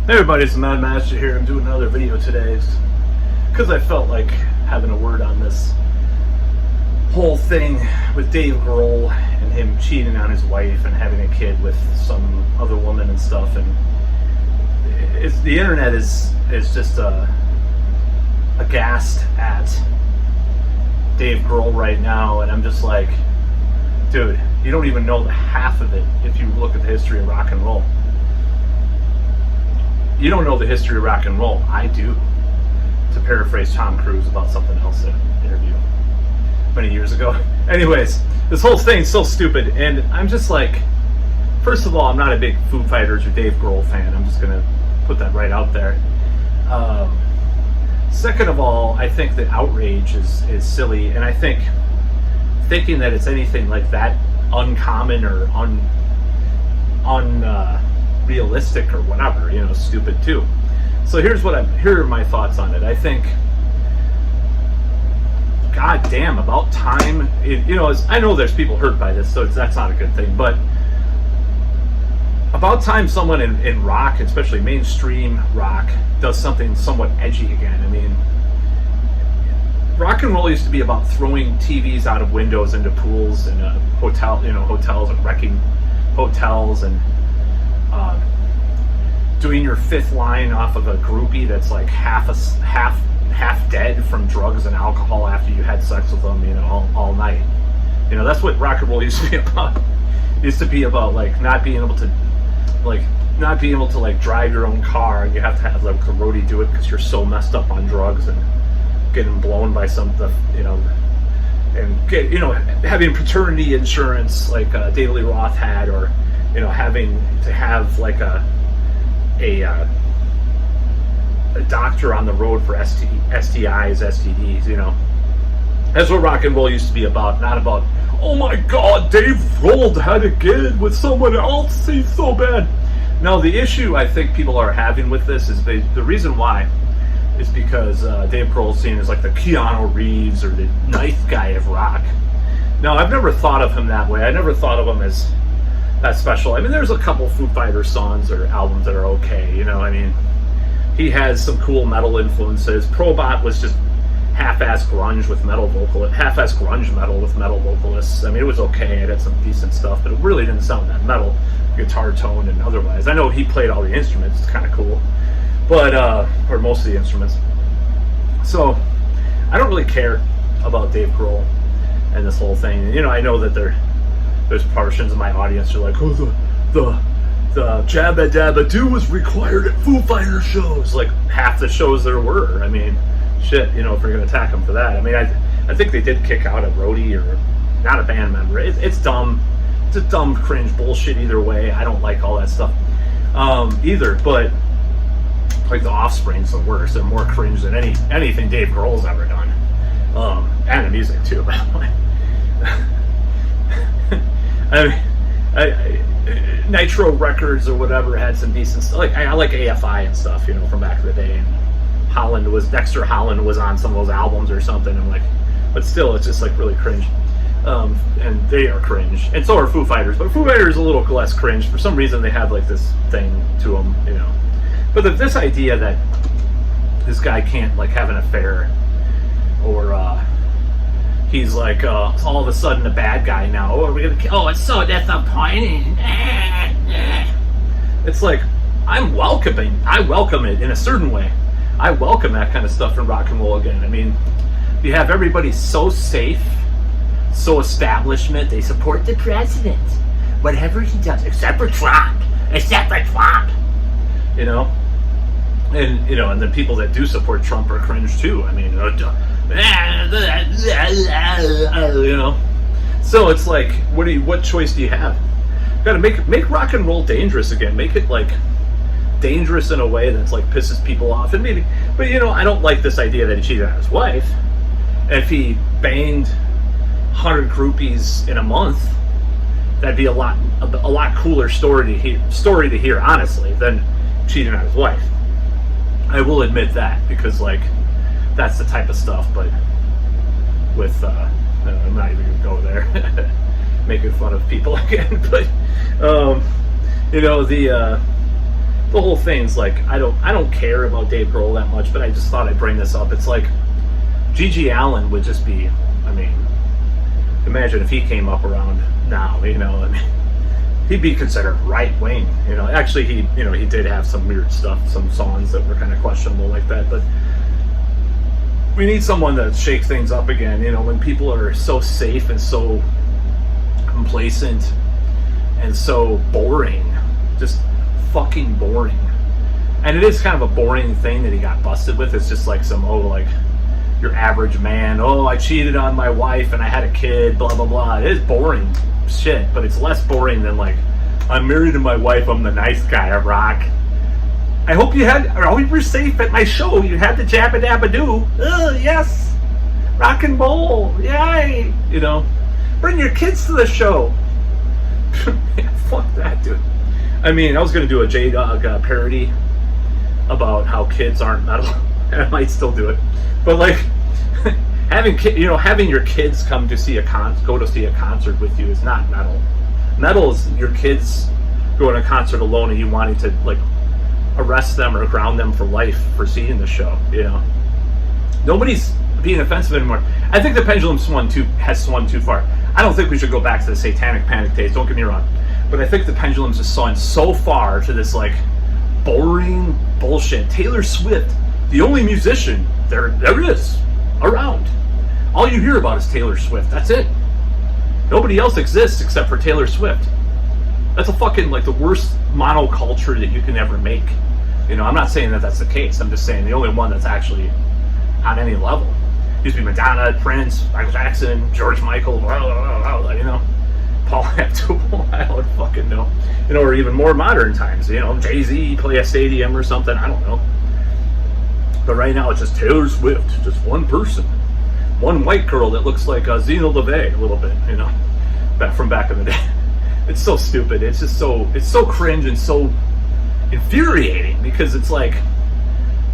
Hey everybody, it's the Mad Master here. I'm doing another video today because I felt like having a word on this whole thing with Dave Grohl and him cheating on his wife and having a kid with some other woman and stuff. And the internet is just aghast at Dave Grohl right now, and I'm just like, dude, you don't even know the half of it if you look at the history of rock and roll. You don't know the history of rock and roll. I do. To paraphrase Tom Cruise about something else in an interview many years ago. Anyways, this whole thing's so stupid, and I'm just like, first of all, I'm not a big Foo Fighters or Dave Grohl fan. I'm just gonna put that right out there. Second of all, I think that outrage is silly, and I think thinking that it's anything like that uncommon or unrealistic or whatever, stupid too. So here are my thoughts on it. I think, god damn, about time. I know there's people hurt by this, so that's not a good thing, but about time someone in rock, especially mainstream rock, does something somewhat edgy again. I mean, rock and roll used to be about throwing TVs out of windows into pools and hotels and wrecking hotels and doing your fifth line off of a groupie that's like half dead from drugs and alcohol after you had sex with them, all night. That's what rock and roll used to be about. It used to be about like not being able to drive your own car. You have to have like a roadie do it because you're so messed up on drugs and getting blown by something, and having paternity insurance like David Lee Roth had, or having to have like a doctor on the road for STIs, STDs. That's what rock and roll used to be about. Not about, oh my God, Dave Grohl had a kid with someone else, he's so bad. No, the issue I think people are having with this is the reason why is because Dave Grohl is seen as like the Keanu Reeves or the ninth guy of rock. No, I've never thought of him that way. I never thought of him as that special. I mean, there's a couple Foo Fighters songs or albums that are okay. I mean, he has some cool metal influences. Probot was just half-ass grunge with metal vocalists, half-ass grunge metal with metal vocalists. I mean, it was okay. It had some decent stuff, but it really didn't sound that metal, guitar tone and otherwise. I know he played all the instruments. It's kind of cool. But, or most of the instruments. So, I don't really care about Dave Grohl and this whole thing. I know that there's portions of my audience who are like, oh, the Jabba Dabba Doo was required at Foo Fighters shows. Like, half the shows there were. I mean, shit, if we're going to attack them for that. I mean, I think they did kick out a roadie or not a band member. It's dumb. It's a dumb, cringe bullshit either way. I don't like all that stuff either, but like the Offspring's the worst. They're more cringe than anything Dave Grohl's ever done. And the music too, by the way. Nitro Records or whatever had some decent stuff. Like I like AFI and stuff, from back in the day. And Dexter Holland was on some of those albums or something. I'm like, but still, it's just like really cringe. And they are cringe, and so are Foo Fighters. But Foo Fighters is a little less cringe. For some reason, they have like this thing to them, But this idea that this guy can't like have an affair, or he's like all of a sudden a bad guy now. It's so disappointing. It's like I welcome it in a certain way. I welcome that kind of stuff in rock and roll again. I mean, you have everybody so safe, so establishment. They support the president, whatever he does, except for Trump. And and the people that do support Trump are cringe too. I mean, So it's like, what choice do you have? You gotta make rock and roll dangerous again. Make it like dangerous in a way that's like pisses people off. And maybe, but I don't like this idea that he cheated on his wife. And if he banged 100 groupies in a month, that'd be a lot cooler story to hear, honestly, than cheating on his wife. I will admit that, because like that's the type of stuff. But with I'm not even gonna go there, making fun of people again. But the whole thing's like, I don't care about Dave Grohl that much, but I just thought I'd bring this up. It's like G.G. Allen would just be, I mean, imagine if he came up around now, you know, I mean, he'd be considered right wing, you know. Actually, he did have some weird stuff, some songs that were kind of questionable like that, but we need someone to shake things up again, you know, when people are so safe and so complacent and so boring, just fucking boring. And it is kind of a boring thing that he got busted with. It's just like some, like your average man, I cheated on my wife and I had a kid, blah blah blah. It is boring shit, but it's less boring than like, I'm married to my wife, I'm the nice guy at rock. I hope you were safe at my show. You had the jabba dabba doo. Yes, rock and roll, yay! You know, bring your kids to the show. Yeah, fuck that, dude. I mean, I was gonna do a J-Dog parody about how kids aren't metal, and I might still do it. But like, having your kids go to see a concert with you is not metal. Metal is your kids going to a concert alone and you wanting to like arrest them or ground them for life for seeing the show. You know, nobody's being offensive anymore. I think the pendulum has swung too far. I don't think we should go back to the Satanic Panic days. Don't get me wrong, but I think the pendulum's just swung so far to this like boring bullshit. Taylor Swift, the only musician there is around. All you hear about is Taylor Swift. That's it. Nobody else exists except for Taylor Swift. That's a fucking like the worst monoculture that you can ever make. You know, I'm not saying that that's the case. I'm just saying the only one that's actually on any level. Used to be Madonna, Prince, Michael Jackson, George Michael, you know, Paul Abdul, I don't fucking know. You know, or even more modern times, you know, Jay-Z play a stadium or something, I don't know. But right now it's just Taylor Swift, just one person. One white girl that looks like Zena LeVay a little bit, you know, from back in the day. It's so stupid. It's just it's so cringe and so infuriating because it's like,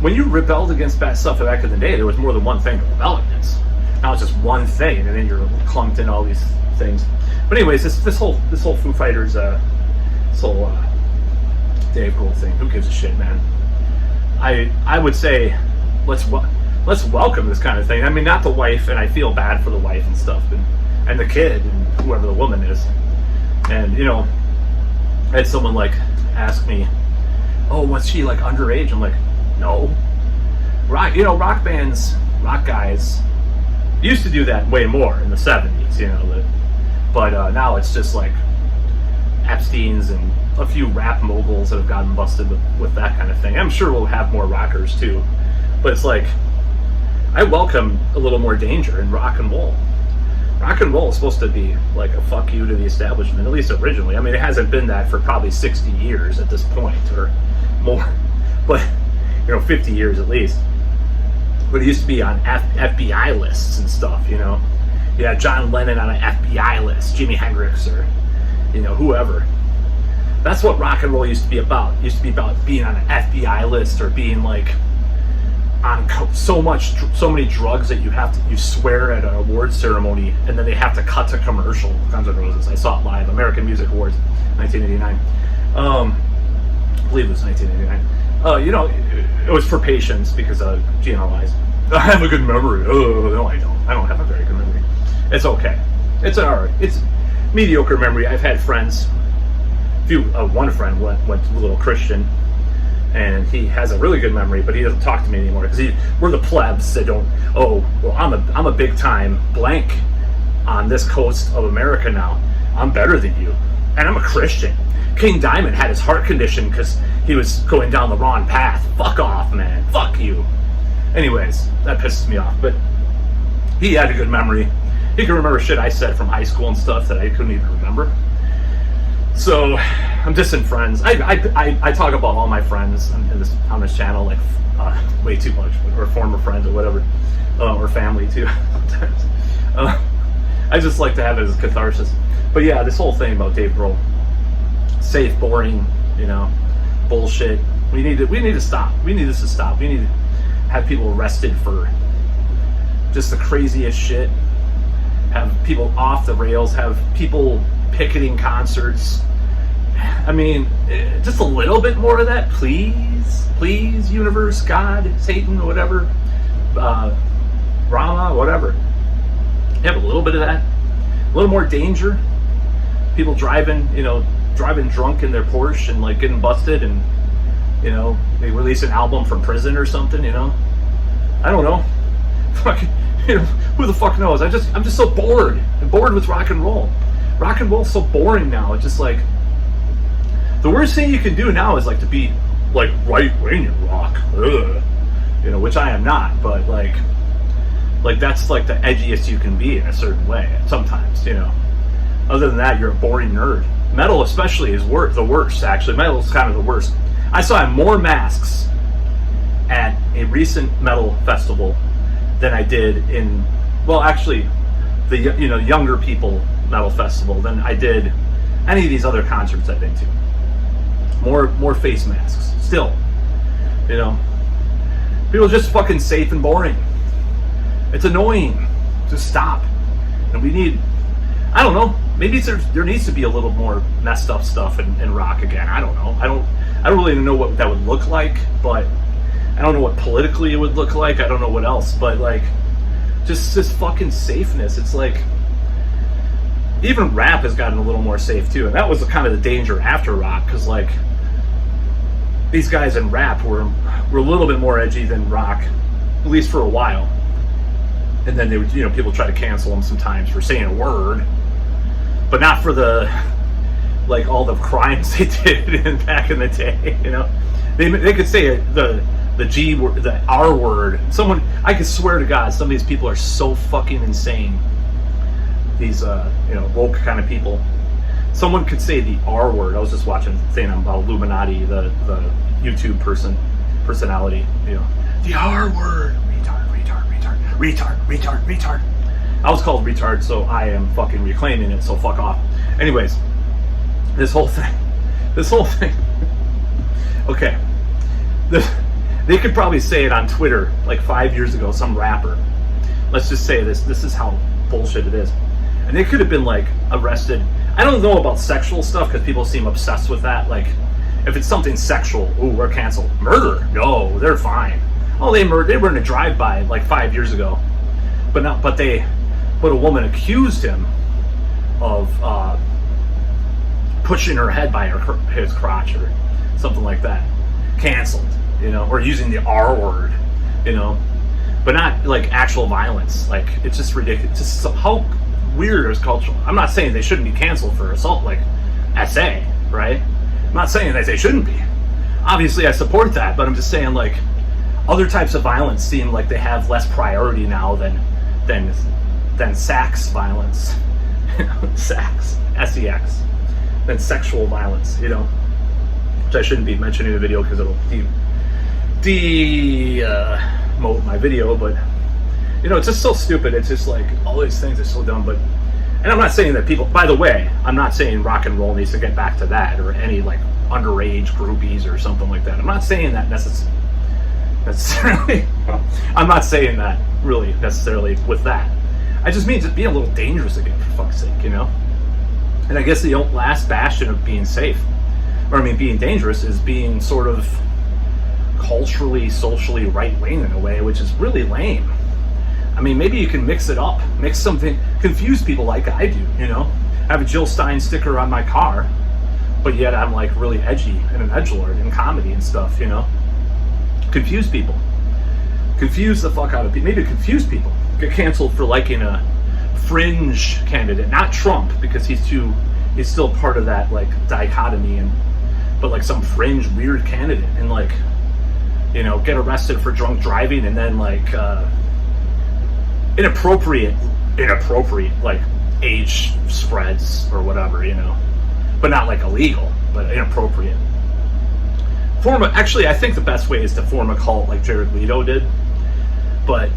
when you rebelled against bad stuff back in the day, there was more than one thing to rebel against. Now it's just one thing, and then you're clumped in all these things. But anyways, this whole Foo Fighters, this whole Dave Grohl thing. Who gives a shit, man? I would say let's welcome this kind of thing. I mean, not the wife, and I feel bad for the wife and stuff, and the kid and whoever the woman is. And you know, I had someone like ask me, was she like underage? I'm like, no. Rock bands, rock guys used to do that way more in the 70s, you know, but now it's just like Epstein's and a few rap moguls that have gotten busted with that kind of thing. I'm sure we'll have more rockers too, but it's like, I welcome a little more danger in rock and roll. Rock and roll is supposed to be like a fuck you to the establishment, at least originally. I mean, it hasn't been that for probably 60 years at this point or more, but 50 years at least. But it used to be on FBI lists and stuff, you know. You had John Lennon on an FBI list, Jimi Hendrix, or whoever. That's what rock and roll used to be about. It used to be about being on an FBI list or being like on so many drugs that you swear at an awards ceremony, and then they have to cut to commercial. Guns N' Roses. I saw it live. American Music Awards, 1989. I believe it was 1989. It was for patients because GNLIs. I have a good memory. Oh no, I don't. I don't have a very good memory. It's okay. It's alright. It's mediocre memory. I've had friends. One friend went to a little Christian, and he has a really good memory, but he doesn't talk to me anymore because we're the plebs that don't. I'm a big time blank on this coast of America now. I'm better than you, and I'm a Christian. King Diamond had his heart condition because he was going down the wrong path. Fuck off, man. Fuck you. Anyways, that pisses me off. But he had a good memory. He can remember shit I said from high school and stuff that I couldn't even remember. So I'm dissing friends. I talk about all my friends on this channel like way too much, or former friends or whatever, or family too. Sometimes I just like to have it as catharsis. But yeah, this whole thing about Dave Grohl, safe, boring, bullshit. We need to stop. We need this to stop. We need to have people arrested for just the craziest shit. Have people off the rails. Have people picketing concerts. I mean, just a little bit more of that, please. Please, universe, God, Satan, whatever. Rama, whatever. Have a little bit of that. A little more danger. People driving drunk in their Porsche and like getting busted, and they release an album from prison or something. I don't know. Fucking, who the fuck knows? I'm just so bored. I'm bored with rock and roll. Rock and roll's so boring now. It's just like the worst thing you can do now is like to be like right-wing rock. Ugh. Which I am not, but like that's like the edgiest you can be in a certain way sometimes. Other than that, you're a boring nerd. Metal especially is the worst, actually. Metal is kind of the worst. I saw more masks at a recent metal festival than I did actually, the younger people metal festival than I did any of these other concerts I've been to. More face masks. Still. People are just fucking safe and boring. It's annoying. Just stop. And we need, I don't know, maybe there needs to be a little more messed up stuff in rock again. I don't know. I don't really know what that would look like, but I don't know what politically it would look like. I don't know what else, but like, just this fucking safeness. It's like, even rap has gotten a little more safe too, and that was kind of the danger after rock, because like, these guys in rap were a little bit more edgy than rock, at least for a while. And then they would, people try to cancel them sometimes for saying a word, but not for the, like, all the crimes they did back in the day. They could say the G word, the R word. I could swear to God, some of these people are so fucking insane. These woke kind of people. Someone could say the R word. I was just watching a thing about Illuminati, the YouTube personality. The R word. Retard. I was called retard, so I am fucking reclaiming it, so fuck off. Anyways, this whole thing. Okay. They could probably say it on Twitter like 5 years ago, some rapper. Let's just say this is how bullshit it is. And they could have been like arrested. I don't know about sexual stuff because people seem obsessed with that. Like, if it's something sexual, ooh, we're canceled. Murder? No, they're fine. Oh, they were in a drive-by like 5 years ago, but a woman accused him of pushing her head by his crotch or something like that. Canceled, or using the R word, but not like actual violence. Like, it's just ridiculous. Just how weird is cultural. I'm not saying they shouldn't be canceled for assault, like SA, right? I'm not saying that they shouldn't be. Obviously, I support that, but I'm just saying, like, other types of violence seem like they have less priority now than sex violence, sex, SEX, than sexual violence, which I shouldn't be mentioning in the video because it'll demote my video, but it's just so stupid. It's just like all these things are so dumb. But, and I'm not saying that people, by the way, I'm not saying rock and roll needs to get back to that or any like underage groupies or something like that. I'm not saying that necessarily. I'm not saying that really necessarily with that. I just mean just being a little dangerous again, for fuck's sake, And I guess the last bastion of being safe, being dangerous, is being sort of culturally, socially right-wing in a way, which is really lame. Maybe you can mix it up, mix something, confuse people like I do, Have a Jill Stein sticker on my car, but yet I'm like really edgy and an edgelord in comedy and stuff, Confuse people. Confuse the fuck out of people. Maybe confuse people. Get canceled for liking a fringe candidate, not Trump, because he's still part of that like dichotomy, but like some fringe weird candidate, and like, get arrested for drunk driving, and then like inappropriate like age spreads or whatever, but not like illegal, but inappropriate. Actually, I think the best way is to form a cult like Jared Leto did, but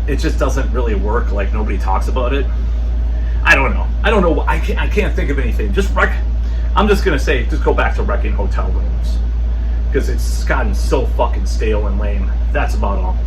it just doesn't really work. Like, nobody talks about it. I don't know. I can't think of anything. I'm just gonna say, just go back to wrecking hotel rooms, because it's gotten so fucking stale and lame. That's about all.